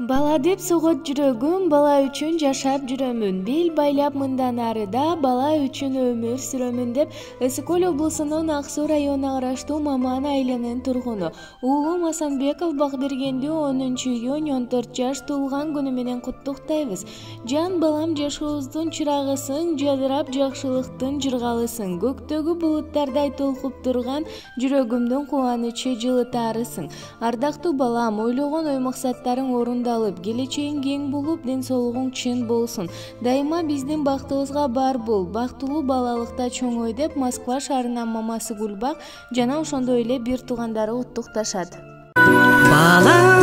Bala деп согот жүрөгүм, бала үчүн жашап жүрөмүн. Бел байлап мындан арыда бала үчүн өмүр сүрөмүн деп Ысык-Көл облусунун Ак Суу районуна караштуу Маман айылынын тургуну уулум Асанбеков Бакбергенди 10-июнь 14 жаш туулган күнү менен куттуктайбыз. Жан балам, жашообуздун чырагысың, жадырап жакшылыктын жыргалысың. Көктөгү булуттардай толкуп турган жүрөгүмдүн кубанычы жылытарысың. Ардактуу балам, ойлогон ой максаттарың орындалып, келечегиң кең болуп, ден соолугуң чын болсун. Дайыма биздин бактыбызга бар бол, бактылуу балалыкта чоңой деп Москва шаарынын мамасы Гүлбак жана ошондой эле бир туугандары куттукташат. Баланы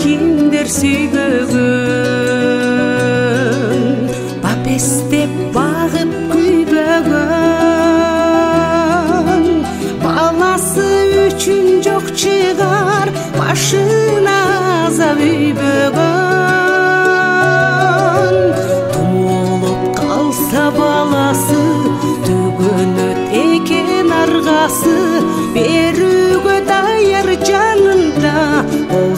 кимдер сүйбөгөн, бапестеп багып күйбөгөн, баласы үчүн жок чыгар башына азап үйбөгөн. Тумулуп калса баласы, төгөнөт экен аргасы, берүүгө даяр жанында ол